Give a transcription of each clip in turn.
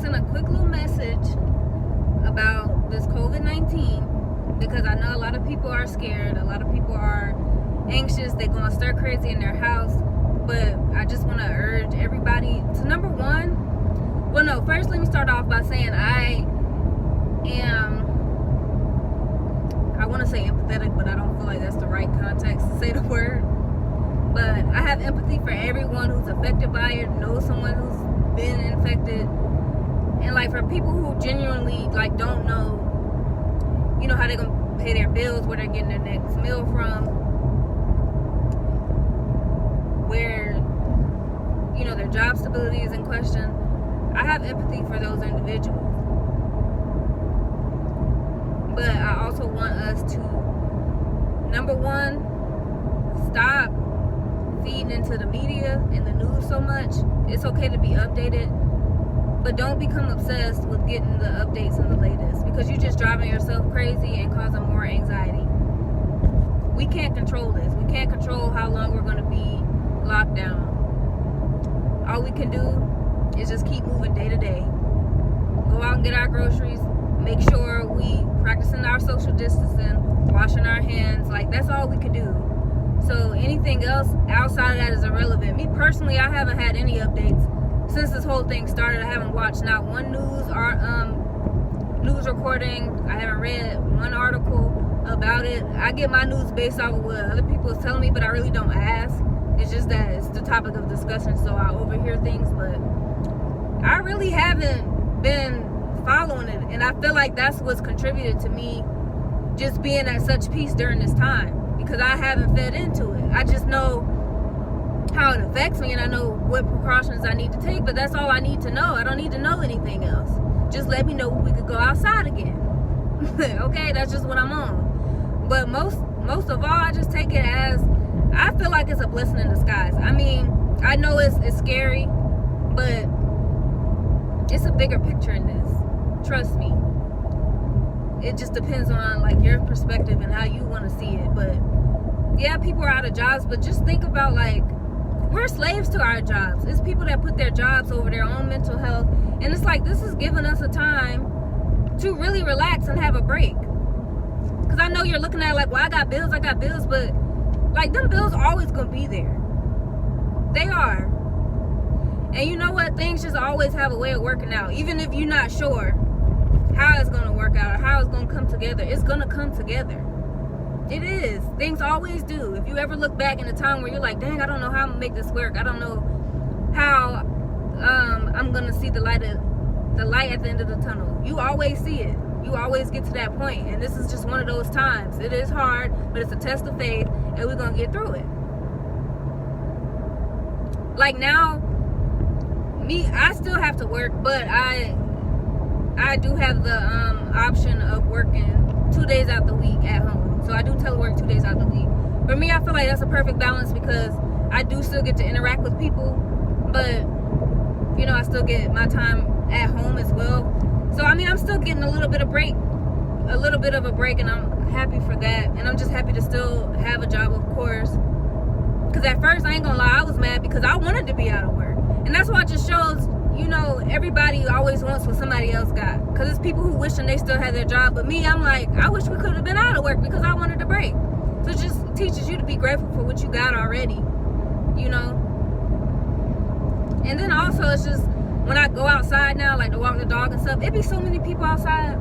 send a quick little message about this COVID-19 because I know a lot of people are scared. A lot of people are anxious. They're going stir crazy in their house. But I just want to urge everybody to, number one, first let me start off by saying I want to say empathetic, but I don't feel like that's the right context to say the word. But I have empathy for everyone who's affected by it, knows someone who's been infected. And like for people who genuinely like don't know, you know, how they're gonna pay their bills, where they're getting their next meal from, where, you know, their job stability is in question. I have empathy for those individuals. But I also want us to, number one, stop feeding into the media and the news so much. It's okay to be updated, but don't become obsessed with getting the updates and the latest, because you're just driving yourself crazy and causing more anxiety. We can't control this. We can't control how long we're going to be locked down. All we can do is just keep moving day to day. Go out and get our groceries. Make sure we practicing our social distancing, washing our hands. Like, that's all we can do. So anything else outside of that is irrelevant. Me personally, I haven't had any updates since this whole thing started. I haven't watched not one news recording. I haven't read one article about it. I get my news based off of what other people is telling me, but I really don't ask. It's just that it's the topic of discussion, so I overhear things. But I really haven't been following it, and I feel like that's what's contributed to me just being at such peace during this time, because I haven't fed into it. I just know how it affects me, and I know what precautions I need to take, but that's all I need to know. I don't need to know anything else. Just let me know when we could go outside again. Okay, that's just what I'm on. But most of all, I just take it as, I feel like it's a blessing in disguise. I mean, I know it's scary, but it's a bigger picture in this. Trust me. It just depends on like your perspective and how you want to see it. But yeah, people are out of jobs, but just think about, like, we're slaves to our jobs. It's people that put their jobs over their own mental health, and it's like, this is giving us a time to really relax and have a break. Because I know you're looking at it like, well, I got bills, but like, them bills are always gonna be there. They are. And you know what? Things just always have a way of working out. Even if you're not sure how it's gonna work out or how it's gonna come together, it's gonna come together. It is. Things always do. If you ever look back in a time where you're like, dang, I don't know how I'm gonna make this work. I don't know how I'm gonna see the light at the end of the tunnel. You always see it. You always get to that point. And this is just one of those times. It is hard, but it's a test of faith, and we're gonna get through it. Like now, I still have to work, but I do have the option of working 2 days out the week at home. So I do telework 2 days out the week. For me, I feel like that's a perfect balance, because I do still get to interact with people, but you know, I still get my time at home as well. So I mean, I'm still getting a little bit of a break, and I'm happy for that. And I'm just happy to still have a job, of course. Because at first, I ain't gonna lie, I was mad because I wanted to be out of work. And that's why it just shows, you know, everybody always wants what somebody else got. Because it's people who wishing they still had their job. But me, I'm like, I wish we could have been out of work because I wanted a break. So it just teaches you to be grateful for what you got already, you know. And then also, it's just, when I go outside now, like to walk the dog and stuff, it be so many people outside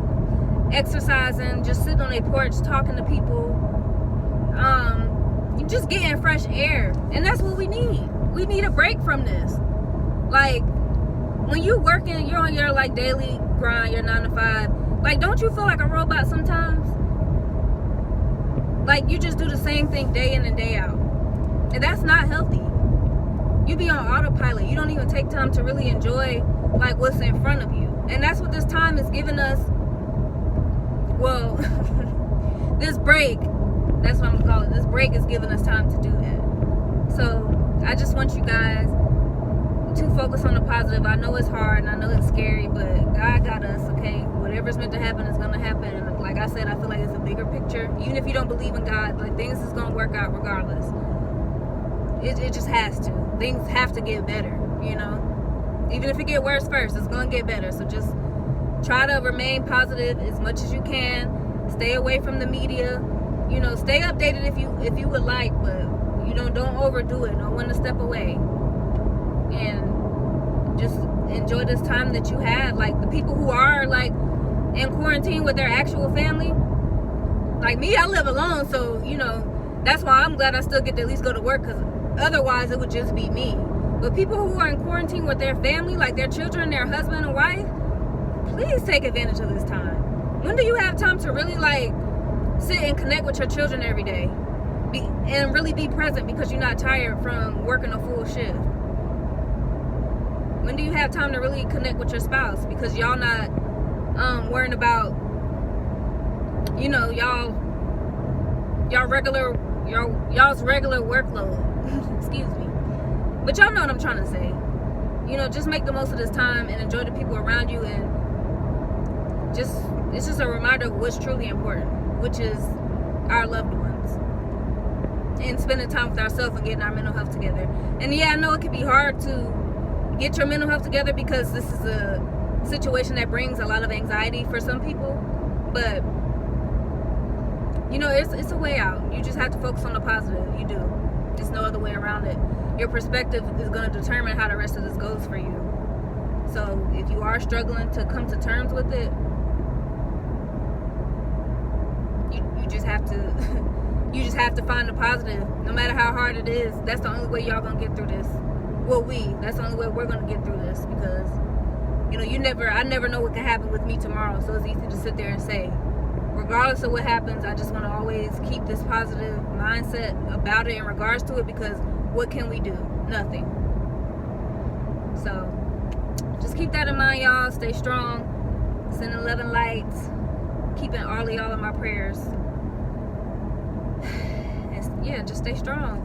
exercising, just sitting on their porch, talking to people. You just getting fresh air. And that's what we need. We need a break from this. Like, when you working, you're on your like daily grind, your 9 to 5. Like, don't you feel like a robot sometimes? Like, you just do the same thing day in and day out. And that's not healthy. You be on autopilot. You don't even take time to really enjoy like what's in front of you. And that's what this time is giving us. Well, this break, that's what I'm gonna call it. This break is giving us time to do that. So I just want you guys to focus on the positive. I know it's hard and I know it's scary, but God got us, okay? Whatever's meant to happen is gonna happen. And like I said, I feel like it's a bigger picture. Even if you don't believe in God, like, things is gonna work out regardless. It just has to. Things have to get better, you know? Even Even if it get worse first, it's gonna get better. So just try to remain positive as much as you can. Stay away from the media. You know, stay updated if you would like, but you know, don't overdo it. Know when to step away. And just enjoy this time that you have. Like the people who are like in quarantine with their actual family, like me, I live alone, so you know, that's why I'm glad I still get to at least go to work, because otherwise it would just be me. But people who are in quarantine with their family, like their children, their husband and wife, please take advantage of this time. When do you have time to really like sit and connect with your children every day and really be present because you're not tired from working a full shift? When do you have time to really connect with your spouse because y'all not worrying about, you know, y'all's regular workload? Excuse me. But y'all know what I'm trying to say. You know, just make the most of this time and enjoy the people around you, and it's just a reminder of what's truly important, which is our loved ones, and spending time with ourselves and getting our mental health together. And yeah, I know it can be hard to get your mental health together because this is a situation that brings a lot of anxiety for some people, but you know, it's a way out. You just have to focus on the positive. You do. There's no other way around it. Your perspective is going to determine how the rest of this goes for you. So if you are struggling to come to terms with it, you just have to have to find the positive. No matter how hard it is, that's the only way y'all gonna get through this. Well, that's the only way we're gonna get through this, because you know, I never know what can happen with me tomorrow. So it's easy to sit there and say, regardless of what happens, I just want to always keep this positive mindset about it in regards to it, because what can we do? Nothing. So just keep that in mind, y'all. Stay strong. Sending love and lights. Keeping all of y'all in my prayers. And yeah, just stay strong.